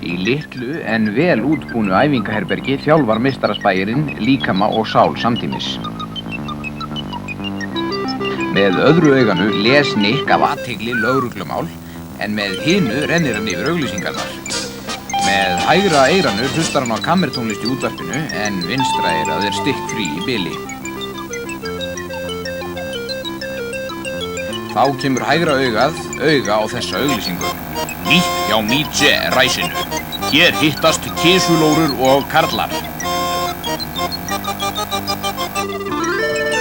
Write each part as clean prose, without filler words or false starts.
Í litlu en vel útbúnu æfingaherbergi þjálfar meistaraspægirinn líkama og sál samtímis. Með öðru auganu les Nick af athygli lögreglumál, en með hinu rennir hann yfir auglýsingarnar. Með hægra eyranu hlustar hann á kammertónlist í útvarpinu, en vinstra eyrað stikkfrí í bili. Þá kemur hægra augað auga á þessa auglýsingu. Nýtt hjá Mieze ræsinu. Hér hittast kisulórur og karlar.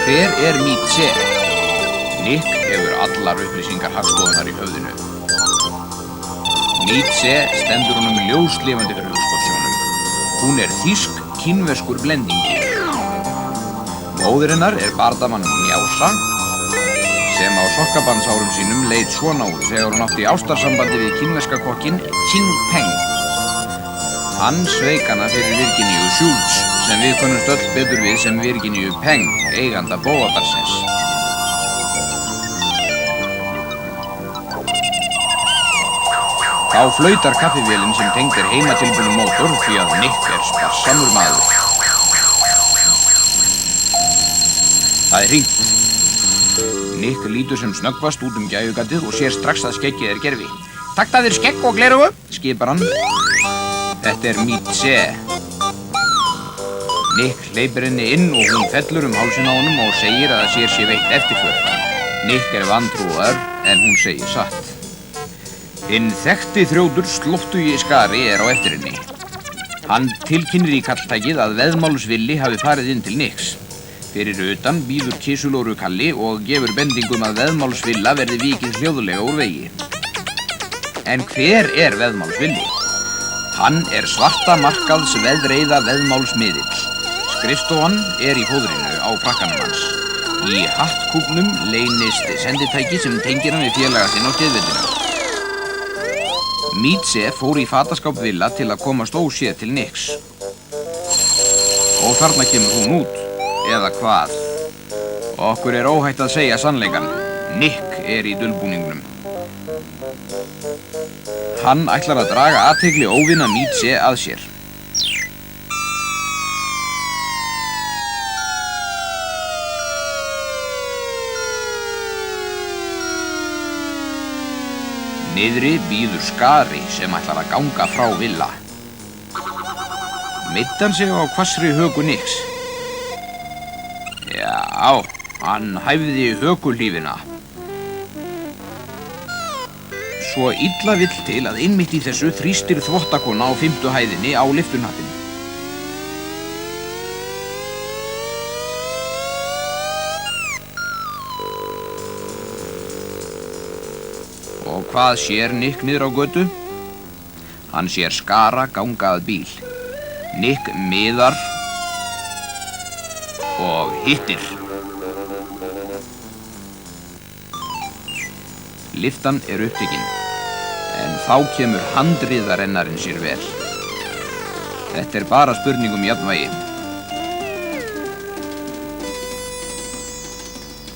Hver er Mieze? Nick hefur allar upplýsingar Hagstofunnar í höfðinu. Mieze stendur honum ljóslifandi fyrir hugskotssjónum. Hún er þýsk-kínverskur blendingi. Móðir hennar er bardamann Mjása, sem á sokkabandsárum sínum leit svona út þegar hún átti ástarsambandi við kínverska kokkinn Qing Peng. Hann sveik hana fyrir Virginíu Schultz, sem við kunnumst öll betur við sem Virginíu Peng, eiganda Bóabarsins. Þá flautar kaffivélin sem tengd er heimatilbúnum mótor því að Nick er sparsamur maður. Það er hringt. Nick lítur sem snöggvast út gæfugatið og sér strax að skeggið er gervi. Taktu að þér skegg og gleraugu, skipar hann. Þetta er Mieze. Nick hleypir henni inn og hún fellur hálsinn á honum og segir að sér sé veitt eftirför. Nick er vantrúaður en hún segir satt. Hinn þekkti þrjótur Slóttugi Skari er á eftir henni. Hann tilkynnir í kalltækið að veðmálusvilli hafi farið inn til Nicks. Fyrir utan bíður kisulóru Kalli og gefur bendingum að veðmálsvilla verði vikið hljóðlega úr vegi. En hver er veðmálsvilli? Hann er svarta markaðs veðreiða veðmálsmiðill. Skrifstofan er í fóðrinu á frakkanum hans. Í hattkúfnum leynist senditæki sem tengir hann við félaga sinn á geðveldinu. Mieze fór í fataskáp Villa til að komast óséð til Nicks. Og þarna kemur hún út. Eða hvað? Okkur er óhætt að segja sannleikann. Nick er í dulbúningnum. Hann ætlar að draga athygli óvina Mieze að sér. Niðri bíður Skari sem ætlar að ganga frá Villa. Meiddi hann sig á hvassri höku Nicks? Já, hann hæfði hökulífina. Svo illa vill til að einmitt í þessu þrýstir þvottakona á 5. hæðinni á lyftunhattinu. Og hvað sér Nick niður á götu? Hann sér Skara ganga að bíl. Nick miðar og hittir. Lyftan er upptekin, en þá kemur handriðarennarinn sér vel. Þetta er bara spurning jafnvægi.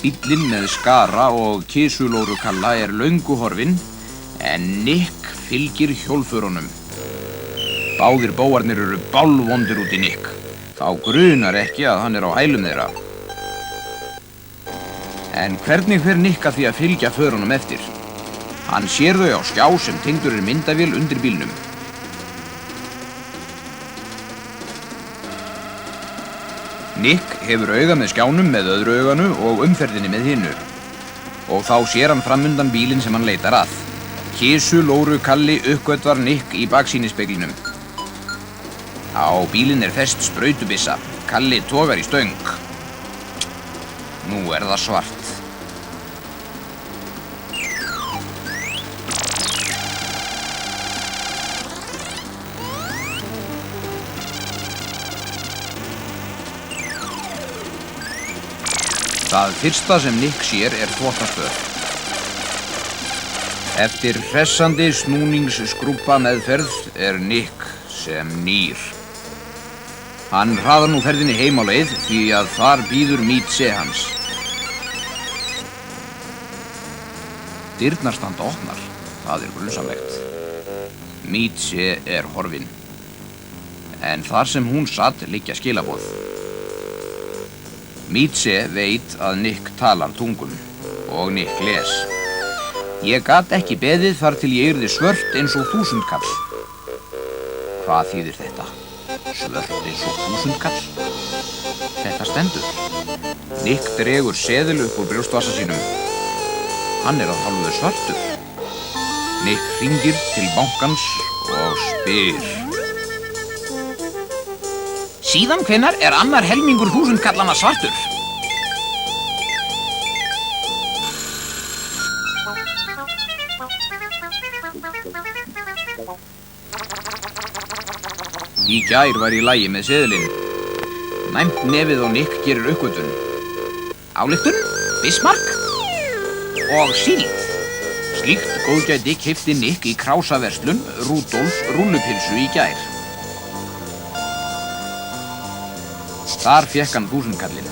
Bíllinn með Skara og kisulóru Kalla er löngu horfinn, en Nick fylgir hjólförunum. Báðir bóarnir eru bálvondir út í Nick. Þá grunar ekki að hann er á hælum þeirra. En hvernig fer Nick að því að fylgja förunum eftir? Hann sér þau á skjá sem tengdur er myndavél undir bílnum. Nick hefur auga með skjánum með öðru auganu og umferðinni með hinu. Og þá sér hann framundan bílinn sem hann leitar að. Kisulóru Kalli uppgötvar Nick í baksýnisspeglinum. Á bílinn er fest sprautubissa. Kalli togar í stöng. Nú er það svart. Það fyrsta sem Nick sér er þvottastöð. Eftir hressandi snúningsskrúbba meðferð er Nick sem nýr. Hann hraðar nú ferðinni heim á leið því að þar bíður Mieze hans. Dyrnar standa opnar. Það er grunsamlegt. Mítsé er horfin. En þar sem hún satt liggja skilaboð. Mítsé veit að Nick talar tungum og Nick les. Ég gat ekki beðið þar til ég yrði svört eins og 1000 kall. Hvað þýðir þetta? Svört eins og 1000 kall? Þetta stendur. Nick dregur seðil upp úr brjóstvasa sínum. Hann er að hálfu svartur. Nick hringir til bankans og spyr. Síðan hvenær er annar helmingur 1000 kallana svartur? Í gær var í lagi með seðilinn. Næmt nefið á Nick gerir uppgötvun. Ályktun, Bismarck og síld. Slíkt góðgæti keypti Nick í krásaverslun Rudolfs rúllupylsu í gær. Þar fékk hann 1000 kallinn.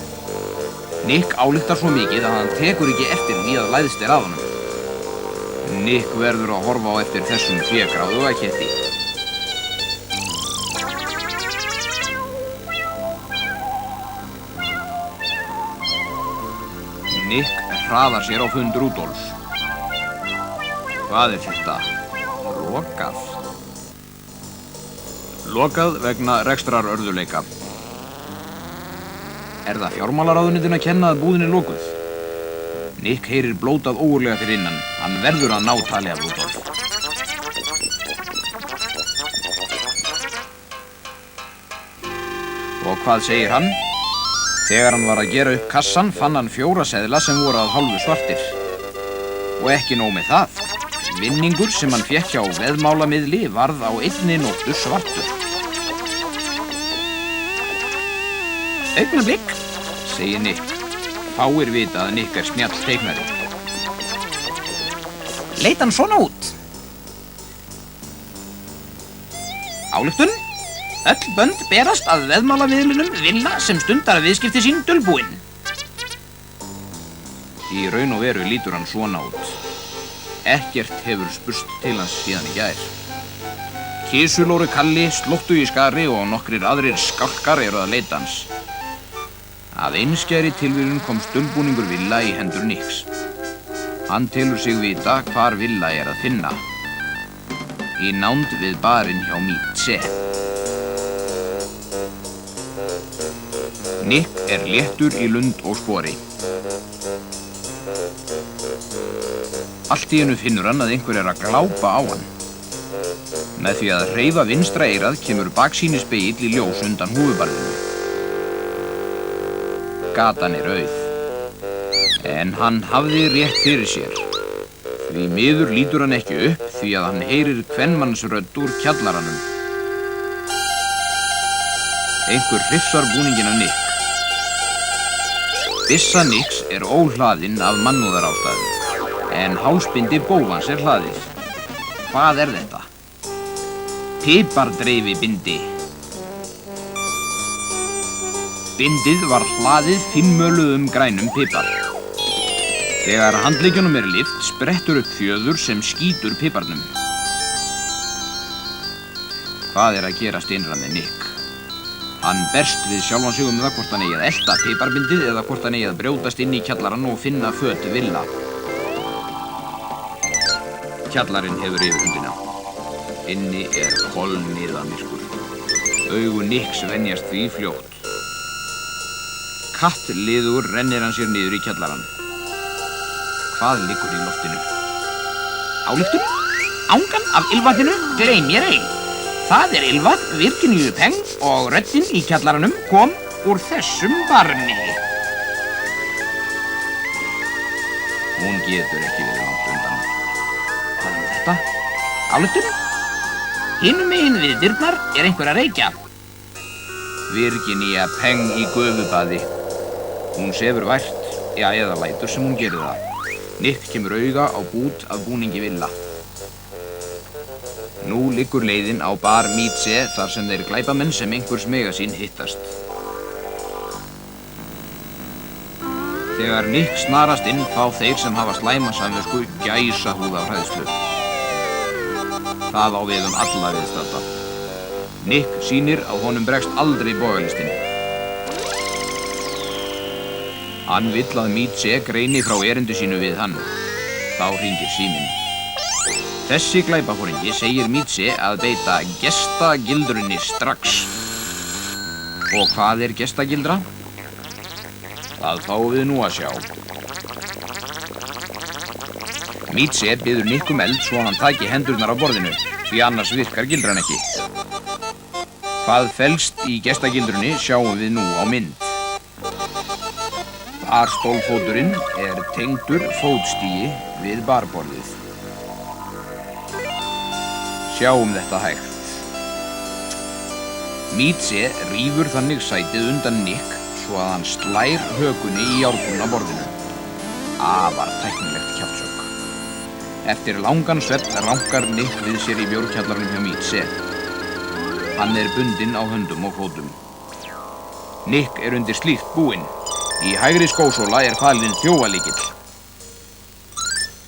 Nick ályktar svo mikið að hann tekur ekki eftir því að læðst er að honum. Nick verður að horfa á eftir þessum fégráðuga ketti. Nick hraðar sér á fund Rudolfs. Hvað er þetta? Lokað. Lokað vegna rekstrarörðugleika. Er það fjármálaráðuneytinu að kenna að búðin er lokuð? Nick heyrir blótað ógurlega fyrir innan. Hann verður að ná tali af Rudolf. Og hvað segir hann? Þegar hann var að gera upp kassan fann hann 4 seðla sem voru að hálfu svartir. Og ekki nóg með það. Vinningur sem hann fékk hjá veðmálamiðli varð á einni nóttu svartur. Augnablik, segir Nick. Fáir vita að Nick er snjall teiknari. Leit hann svona út? Ályktun? Öll bönd berast að veðmálamiðlunum Villa sem stundar að viðskipti sín dulbúinn. Í raun og veru lítur hann svona út. Ekkert hefur spurst til hans síðan í gær. Kisulóri Kalli, Slóttugi Skari og nokkrir aðrir skálkar eru að leita hans. Að einskæri tilviljun komst dulbúningur Villa í hendur Nicks. Hann telur sig vita hvar Villa er að finna. Í nánd við barinn hjá Mítsé. Nick er léttur í lund og spori. Allt í einu finnur hann að einhver er að glápa á hann. Með því að hreyfa vinstra eyrað kemur baksýnispegill í ljós undan húfubarðinu. Gatan er auð. En hann hafði rétt fyrir sér. Því miður lítur hann ekki upp því að hann heyrir kvenmannsrödd úr kjallaranum. Einhver hrifsar búningin af Nick. Byssa Nicks er óhlaðinn af mannúðarástæðum, en hálsbindi bófans er hlaðið. Hvað er þetta? Pipardreifibindi. Bindið var hlaðið fínmöluðum grænum pipar. Þegar handleggjunum er lyft, sprettur upp fjöður sem skýtur piparnum. Hvað er að gerast innra með Nick? Hann berst við sjálfan sig það hvort hann eigi að elta piparbindið eða hvort hann eigi að brjótast inn í kjallarann og finna föt Villa. Kjallarinn hefur yfirhöndina. Inni er kolniðamyrkur. Augu Nicks venjast því fljótt. Kattliður rennir hann sér niður í kjallarann. Hvað liggur í loftinu? Ályktun? Angan af ylvatninu gleym ég ei. Það er ylvað Virginíu Peng og röddin í kjallaranum kom úr þessum barni. Hún getur ekki verið langt undan. Hvað er þetta? Ályktun? Hinum megin við dyrnar er einhver að reykja. Virginíu Peng í gufubaði. Hún sefur vært, eða lætur sem hún gerir það. Nick kemur auga á bút af búningi Villa. Nú liggur leiðin á bar Mítsé þar sem þeir glæpamenn sem einhvers mega sín hittast. Þegar Nick snarast inn fá þeir sem hafa slæma samvisku gæsahúð af hræðslu. Það á við alla viðstadda. Nick sýnir að honum bregst aldrei bogalistin. Hann vill að Mead-Se greini frá erindi sínu við hann. Þá hringir síminn. Þessi glæpaforingi segir Mead-Se að beita gestagildrunni strax. Og hvað gestagildra? Það fáum við nú að sjá. Mead-Se biður Nick eld svo hann taki hendurnar á borðinu, því annars virkar gildran ekki. Hvað felst í gestagildrunni sjáum við nú á mynd. Barstólfóturinn tengdur fótstigi við barborðið. Sjáum þetta hægt. Mead-Se rífur þannig sætið undan Nick svo að hann slær hökunni í járnbrúna borðinu. Afar tæknilegt kjaftshögg. Eftir langan svefn rankar Nick við sér í bjórkjallarnum hjá Mead-Se. Hann bundinn á höndum og fótum. Nick undir slíkt búinn. Í hægri skósóla falinn þjófalykill.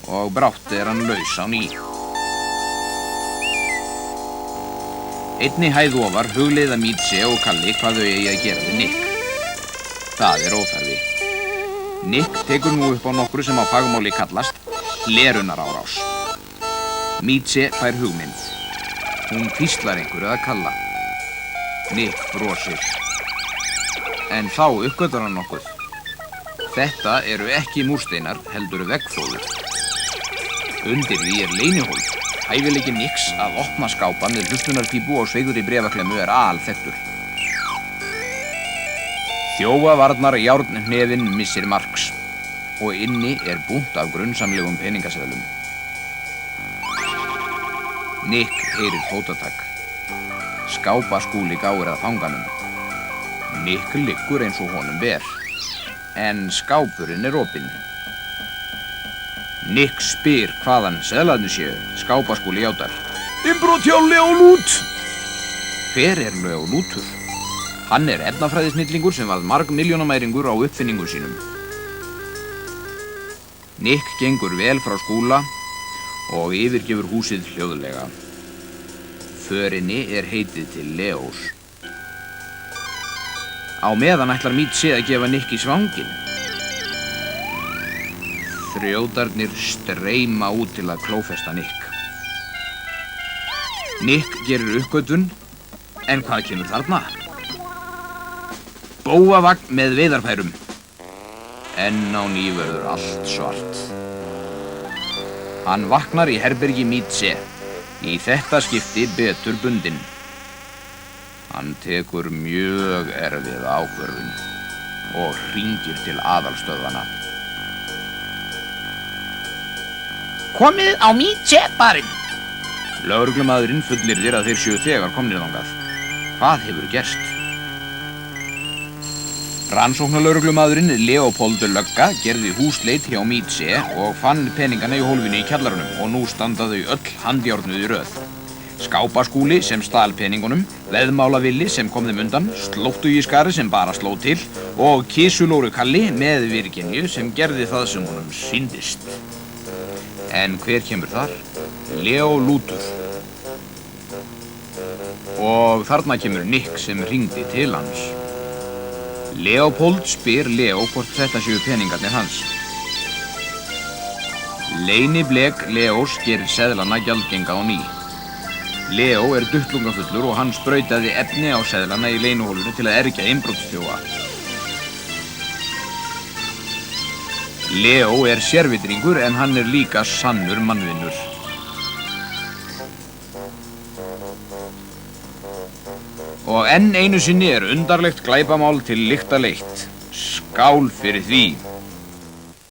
Og brátt hann laus á ný. Einni hæð ofar hugleiða Mead-Se og Kalli hvað þau eigi að gera við Nick. Það óþarfi. Nick tekur nú upp á nokkru sem á fagmáli kallast lerunarárás. Mead-Se fær hugmynd. Hún hvíslar einhverju að Kalla. Nick brosir. En þá uppgötar hann nokkuð. Þetta eru ekki múrsteinar, heldur veggfóður. Undir því leynihól. Hæfileiki Nicks að opna skápa með hlustunarpípu og sveigðri bréfaklemmu alþekktur. Þjófavarnar járnhnefinn missir marks og inni búnt af grunnsamlegum peningaseðlum. Nick heyrir fótatak. Skápaskúli gáir að fanganum. Nick liggur eins og honum ber, en skápurinn opinn. Nick spyr hvaðan seðlarnir séu. Skápaskúli játar. Innbrot hjá Leo Lút! Hver Leo Lútur? Hann efnafræðisnillingur sem varð margmilljónamæringur á uppfinningum sínum. Nick gengur vel frá Skúla og yfirgefur húsið hljóðlega. Förinni heitið til Leós. Á meðan ætlar Mead-Se að gefa Nick í svanginn. Þrjótarnir streyma út til að klófesta Nick. Nick gerir uppgötvun, en hvað kemur þarna? Bófavagn með veiðarfærum. En á ný verður allt svart. Hann vaknar í herbergi Mead-Se. Í þetta skipti betur bundinn. Hann tekur mjög erfiða ákvörðun og hringir til aðalstöðvanna. Komið á Mead-Se-barinn. Lögreglumaðurinn fullyrðir að þeir séu þegar komnir þangað. Hvað hefur gerst? Rannsóknarlögreglumaðurinn Leopoldur lögga gerði húsleit hjá Mead-Se og fann peningana í hólfinu í kjallarunum og nú standa þau öll handjárnuð í röð. Skápaskúli sem stal peningunum, veðmálavilli sem kom þeim undan, slóttuískari sem bara sló til og Kisulóru Kalli með Virginíu sem gerði það sem honum sýndist. En hver kemur þar? Leo Lútur. Og þarna kemur Nick sem hringdi til hans. Leopold spyr Leo hvort þetta séu peningarnir hans. Leyniblek Leós gerir seðlana gjaldgenga á ný. Leo duttlungafullur og hann sprautaði efni á seðlana í leynuhólfinu til að ergja innbrotsþjófa. Leo sérvitringur en hann líka sannur mannvinnur. Og enn einu sinni undarlegt glæpamál til lykta leitt. Skál fyrir því!